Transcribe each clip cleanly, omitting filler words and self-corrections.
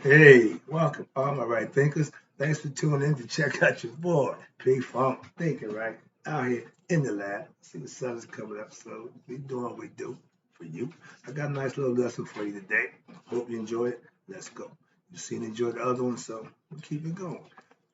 Hey, welcome, all my right thinkers. Thanks for tuning in to check out your boy, Big Funk Thinking, right? Out here in the lab. See the sun is coming up, so we doing what we do for you. I got a nice little lesson for you today. Hope you enjoy it. Let's go. You seen enjoy the other one, so we'll keep it going.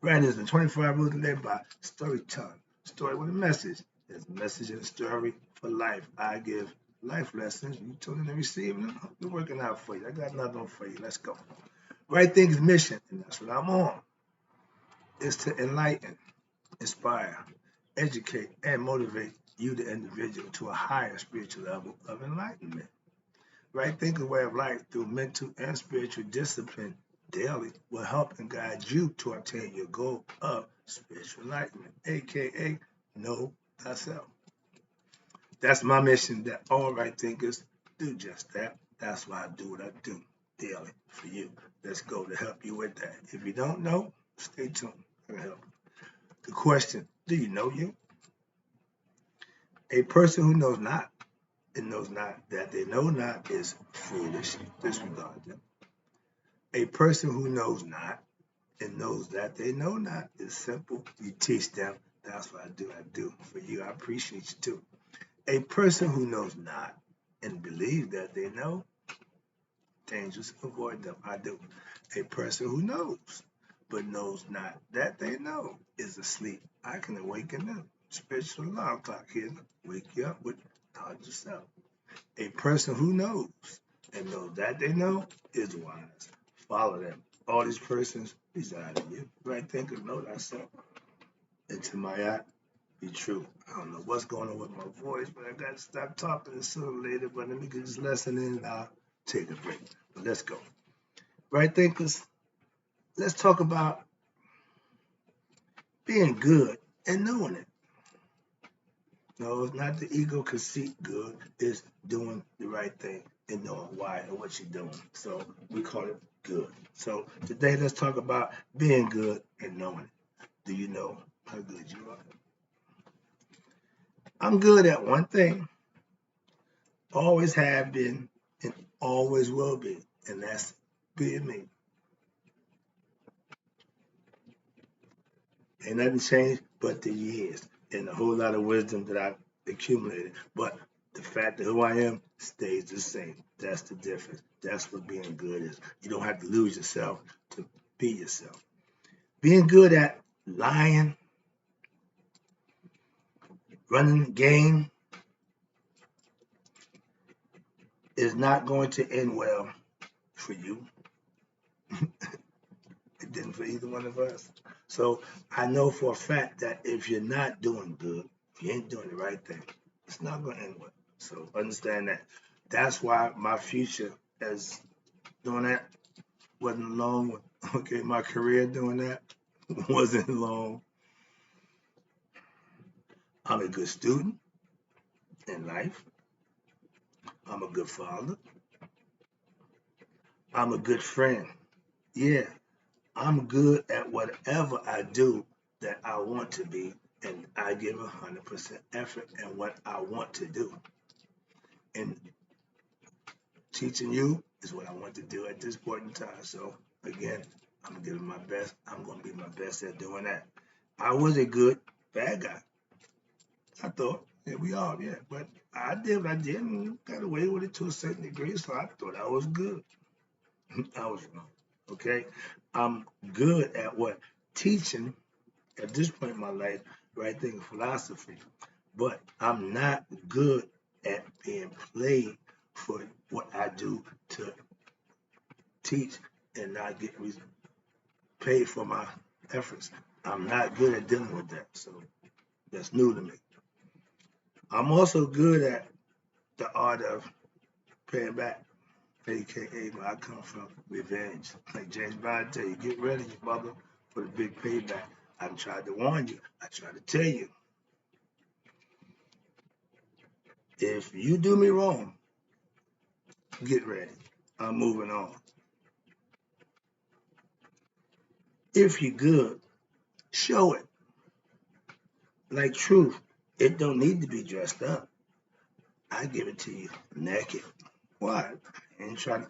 Right, is the 25 rules to live by storytelling. Story with a message. There's a message and a story for life. I give life lessons. You tune in and receive them. We're working out for you. I got another one for you. Let's go. Right Thing's mission, and that's what I'm on, is to enlighten, inspire, educate, and motivate you, the individual, to a higher spiritual level of enlightenment. Right Thinking way of life through mental and spiritual discipline daily will help and guide you to obtain your goal of spiritual enlightenment, aka know thyself. That's my mission that all right thinkers do just that. That's why I do what I do daily for you. Let's go to help you with that. If you don't know, stay tuned. I can help. The question, do you know you? A person who knows not and knows not that they know not is foolish. Disregard them. A person who knows not and knows that they know not is simple. You teach them. That's what I do for you. I appreciate you too. A person who knows not and believes that they know, dangerous, avoid them. I do. A person who knows but knows not that they know is asleep. I can awaken them. Spiritual alarm clock here. Wake you up with knowledge of self. A person who knows and knows that they know is wise. Follow them. All these persons reside in you. Right thinker, know thyself. Into my eye, be true. I don't know what's going on with my voice, but I got to stop talking sooner or later. But let me get this lesson in and I'll take a break. But let's go. Right thinkers, let's talk about being good and knowing it. No, it's not the ego conceit good, it's doing the right thing and knowing why and what you're doing. So we call it good. So today let's talk about being good and knowing it. Do you know how good you are? I'm good at one thing, always have been, and always will be, and that's being me. Ain't nothing changed but the years and a whole lot of wisdom that I've accumulated. But the fact that who I am stays the same. That's the difference. That's what being good is. You don't have to lose yourself to be yourself. Being good at lying, running the game is not going to end well for you. It didn't for either one of us. So I know for a fact that if you're not doing good, if you ain't doing the right thing, it's not going to end well. So understand that. That's why my future as doing that wasn't long. Okay, my career doing that wasn't long. I'm a good student in life. I'm a good father. I'm a good friend. Yeah, I'm good at whatever I do that I want to be, and I give 100% effort in what I want to do. And teaching you is what I want to do at this point in time. So again, I'm gonna give it my best. I'm gonna be my best at doing that. I was a good bad guy. I thought, yeah, we all, yeah, but I did what I did and got away with it to a certain degree. So I thought I was good. I was wrong. Okay, I'm good at what teaching at this point in my life, right thing, philosophy. But I'm not good at being played for what I do to teach and not get paid for my efforts. I'm not good at dealing with that. So that's new to me. I'm also good at the art of paying back, aka where I come from, revenge. Like James Bond tell you, get ready, your mother, for the big payback. I've tried to warn you. I tried to tell you. If you do me wrong, get ready. I'm moving on. If you're good, show it. Like truth, it don't need to be dressed up. I give it to you naked. Why? I ain't trying to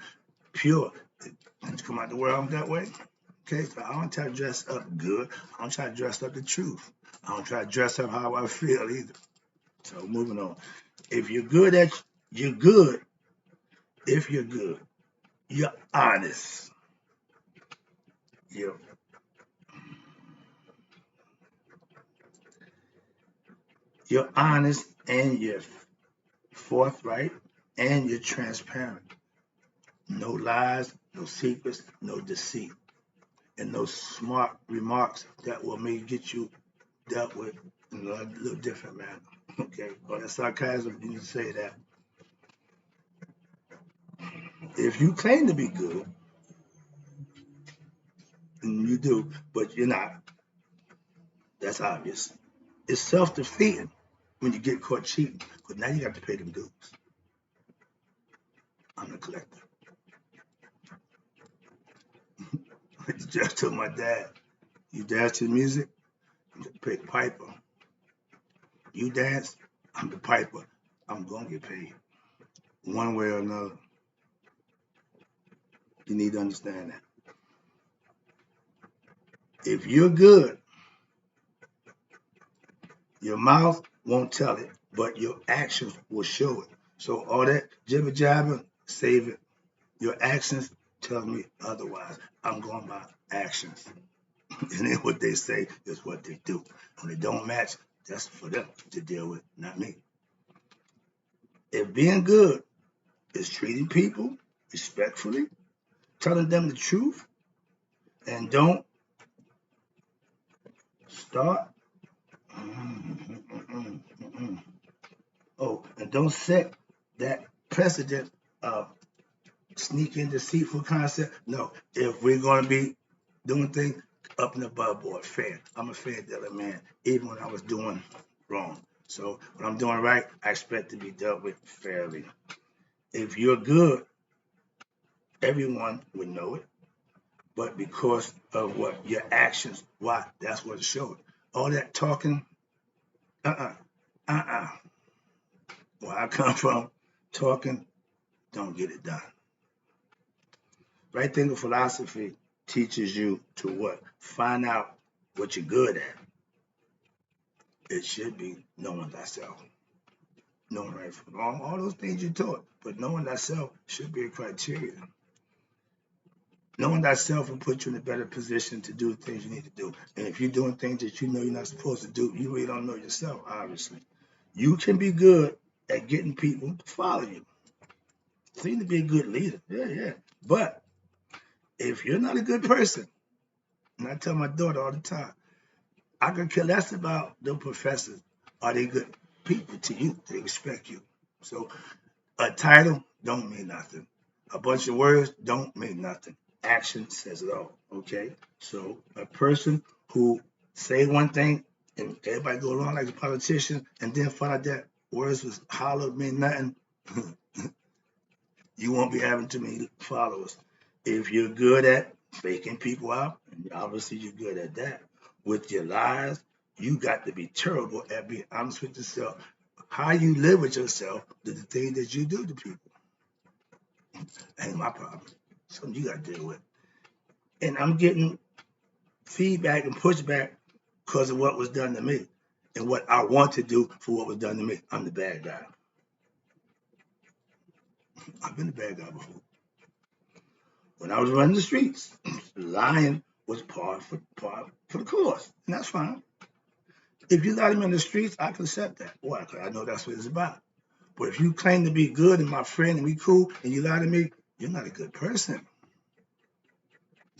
pure. Did you come out the world that way? Okay, so I don't try to dress up good. I don't try to dress up the truth. I don't try to dress up how I feel either. So moving on. If you're good at, you're good. If you're good, you're honest. You're, you're honest and you're forthright and you're transparent. No lies, no secrets, no deceit, and no smart remarks that will maybe get you dealt with in a little different manner. Okay, or that sarcasm, you can say that. If you claim to be good, and you do, but you're not, that's obvious. It's self-defeating when you get caught cheating, because now you got to pay them dues. I'm the collector. I just told my dad, you dance to the music, I'm gonna pay the piper. You dance, I'm the piper. I'm gonna get paid. One way or another. You need to understand that. If you're good, your mouth won't tell it, but your actions will show it. So all that jibber jabber, save it. Your actions tell me otherwise. I'm going by actions. And then what they say is what they do. When they don't match, that's for them to deal with, not me. If being good is treating people respectfully, telling them the truth, and don't start. Oh, and don't set that precedent of sneaking, deceitful concept. No, if we're going to be doing things up and above board, fair. I'm a fair dealer, man, even when I was doing wrong. So when I'm doing right, I expect to be dealt with fairly. If you're good, everyone would know it. But because of what your actions, why? That's what it showed. All that talking, uh-uh, uh-uh. Where I come from, talking don't get it done. Right thinking philosophy teaches you to what? Find out what you're good at. It should be knowing thyself. Knowing right from wrong, all those things you're taught. But knowing thyself should be a criteria. Knowing thyself will put you in a better position to do the things you need to do. And if you're doing things that you know you're not supposed to do, you really don't know yourself, obviously. You can be good at getting people to follow you. Seem to be a good leader. Yeah. But if you're not a good person, and I tell my daughter all the time, I could care less about the professors. Are they good people to you? They respect you. So a title don't mean nothing. A bunch of words don't mean nothing. Action says it all. Okay. So a person who say one thing and everybody go along like a politician and then find out that words was hollow mean nothing, you won't be having too many followers. If you're good at faking people out, and obviously you're good at that, with your lies, you got to be terrible at being honest with yourself. How you live with yourself to the things that you do to people. Ain't my problem. Something you got to deal with. And I'm getting feedback and pushback because of what was done to me and what I want to do for what was done to me. I'm the bad guy. I've been the bad guy before. When I was running the streets, lying was part for the course, and that's fine. If you lie to me in the streets, I can accept that. Why? Because I know that's what it's about. But if you claim to be good and my friend and we cool, and you lie to me, you're not a good person.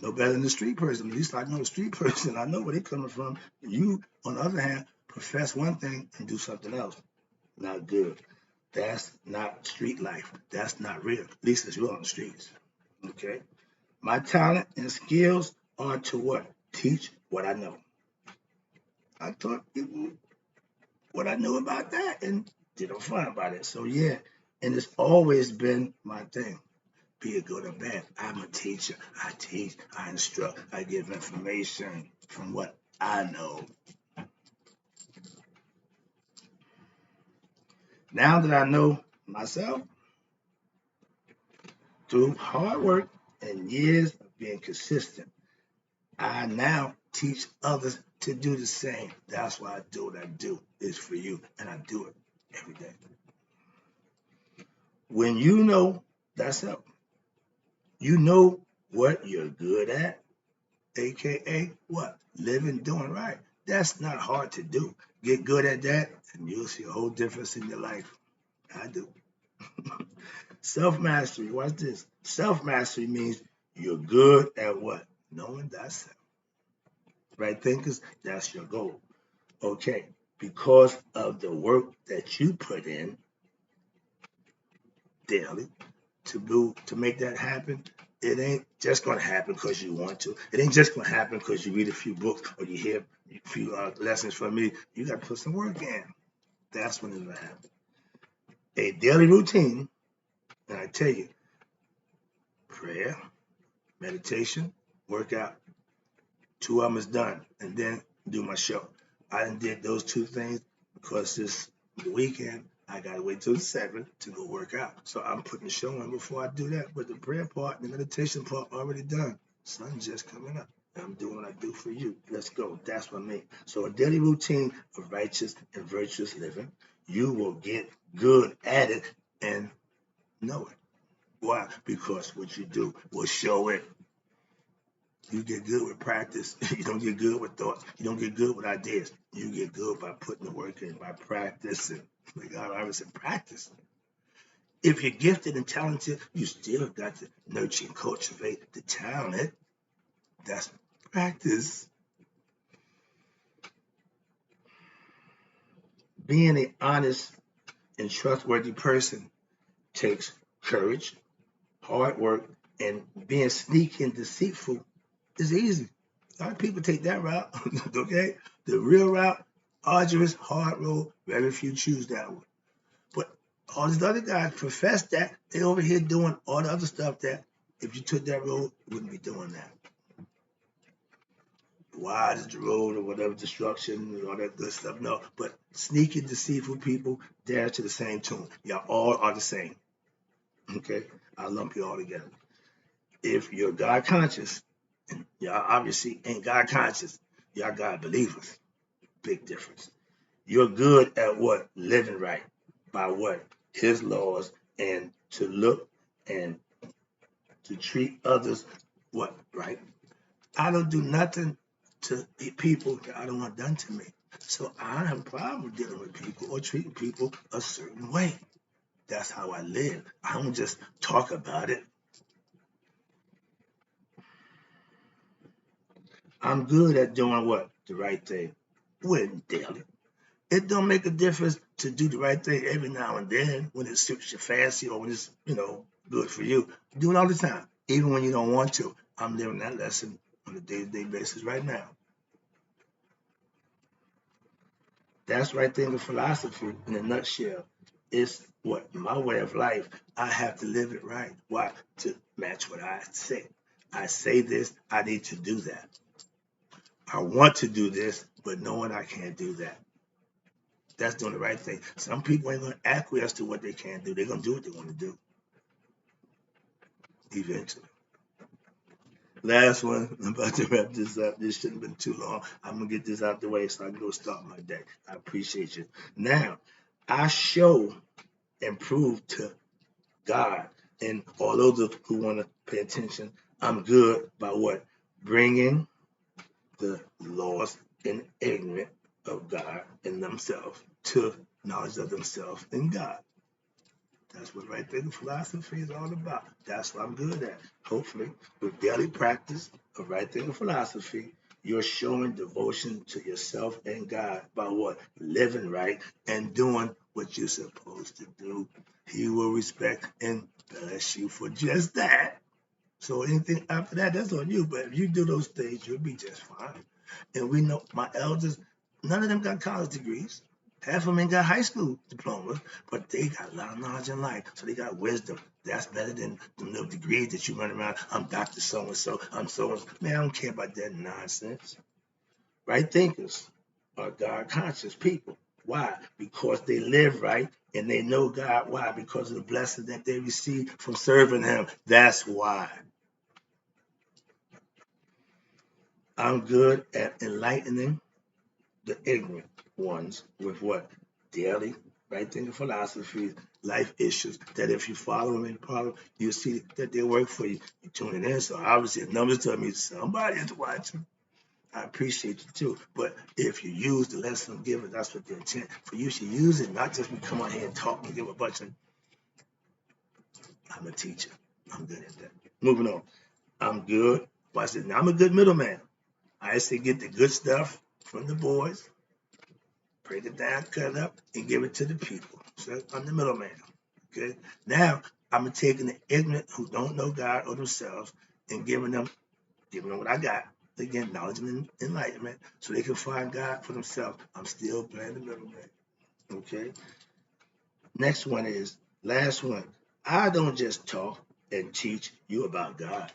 No better than the street person. At least I know the street person. I know where they're coming from. You, on the other hand, profess one thing and do something else. Not good. That's not street life. That's not real. At least it's real on the streets. Okay? My talent and skills are to what? Teach what I know. I taught people what I knew about that and did a fun about it. So yeah, and it's always been my thing. Be it good or bad. I'm a teacher. I teach, I instruct, I give information from what I know. Now that I know myself, through hard work and years of being consistent, I now teach others to do the same. That's why I do what I do. It's for you, and I do it every day. When you know, that's up. You know what you're good at, aka what? Living, doing right. That's not hard to do. Get good at that, and you'll see a whole difference in your life. I do. Self mastery. Watch this. Self mastery means you're good at what? Knowing thyself. Right, thinkers? That's your goal. Okay. Because of the work that you put in daily to make that happen, it ain't just going to happen because you want to. It ain't just going to happen because you read a few books or you hear a few lessons from me. You got to put some work in. That's when it's going to happen. A daily routine, and I tell you, prayer, meditation, workout, 2 hours done, and then do my show. I did those 2 things because this weekend I gotta wait till 7 to go work out. So I'm putting the show on before I do that. But the prayer part and the meditation part already done. Sun's just coming up. I'm doing what I do for you. Let's go. That's what I mean. So a daily routine of righteous and virtuous living, you will get good at it and know it. Why? Because what you do will show it. You get good with practice. You don't get good with thoughts. You don't get good with ideas. You get good by putting the work in, by practicing. Like I always said, practice. If you're gifted and talented, you still got to nurture and cultivate the talent. That's practice. Being an honest and trustworthy person takes courage, hard work, and being sneaky and deceitful is easy. A lot of people take that route, okay? The real route, arduous, hard road, very few choose that one. But all these other guys profess that. They over here doing all the other stuff that if you took that road, you wouldn't be doing that. Wide is the road or whatever, destruction and all that good stuff. No, but sneaky, deceitful people, dare to the same tune. Y'all all are the same. Okay? I lump you all together. If you're God conscious, and y'all obviously ain't God conscious, y'all God believers. Big difference. You're good at what? Living right. By what? His laws, and to look and to treat others what? Right? I don't do nothing to people that I don't want done to me. So I don't have a problem with dealing with people or treating people a certain way. That's how I live. I don't just talk about it. I'm good at doing what? The right thing. When daily. It don't make a difference to do the right thing every now and then when it suits your fancy or when it's, good for you. Do it all the time, even when you don't want to. I'm living that lesson on a day-to-day basis right now. That's right there in the philosophy in a nutshell. It's what my way of life. I have to live it right. Why? To match what I say. I say this, I need to do that. I want to do this, but knowing I can't do that. That's doing the right thing. Some people ain't going to acquiesce to what they can't do. They're going to do what they want to do eventually. Last one, I'm about to wrap this up. This shouldn't have been too long. I'm going to get this out the way so I can go start my day. I appreciate you. Now, I show and prove to God and all those who want to pay attention, I'm good by what? Bringing the lost and ignorant of God and themselves to knowledge of themselves and God. That's what right thinking philosophy is all about. That's what I'm good at. Hopefully, with daily practice of right thinking philosophy, you're showing devotion to yourself and God by what? Living right and doing what you're supposed to do. He will respect and bless you for just that. So anything after that, that's on you. But if you do those things, you'll be just fine. And we know my elders, none of them got college degrees. Half of them ain't got high school diplomas, but they got a lot of knowledge in life. So they got wisdom. That's better than the little degrees that you run around. I'm Dr. So-and-so. I'm so-and-so. Man, I don't care about that nonsense. Right thinkers are God conscious people. Why? Because they live right and they know God. Why? Because of the blessing that they receive from serving Him. That's why. I'm good at enlightening the ignorant ones with what? Daily right thinking philosophies, life issues, that if you follow them in problem, you'll see that they work for you. You're tuning in, so obviously the numbers tell me somebody is watching. I appreciate you too. But if you use the lesson I'm giving, that's what the intent. For you should use it, not just me come on here and talk and give a bunch of. I'm a teacher. I'm good at that. Moving on. I'm good. Watch this. Now I'm a good middleman. I used to get the good stuff from the boys, break it down, cut it up, and give it to the people. So I'm the middleman. Okay. Now I'm taking the ignorant who don't know God or themselves and giving them what I got. Again, knowledge and enlightenment, so they can find God for themselves. I'm still playing the middleman. Okay. Next one is last one. I don't just talk and teach you about God.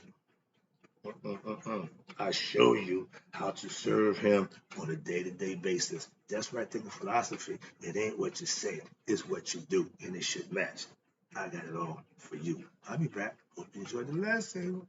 I show you how to serve Him on a day-to-day basis. That's right thinking philosophy. It ain't what you say, it's what you do, and it should match. I got it all for you. I'll be back. Hope you enjoyed the lesson.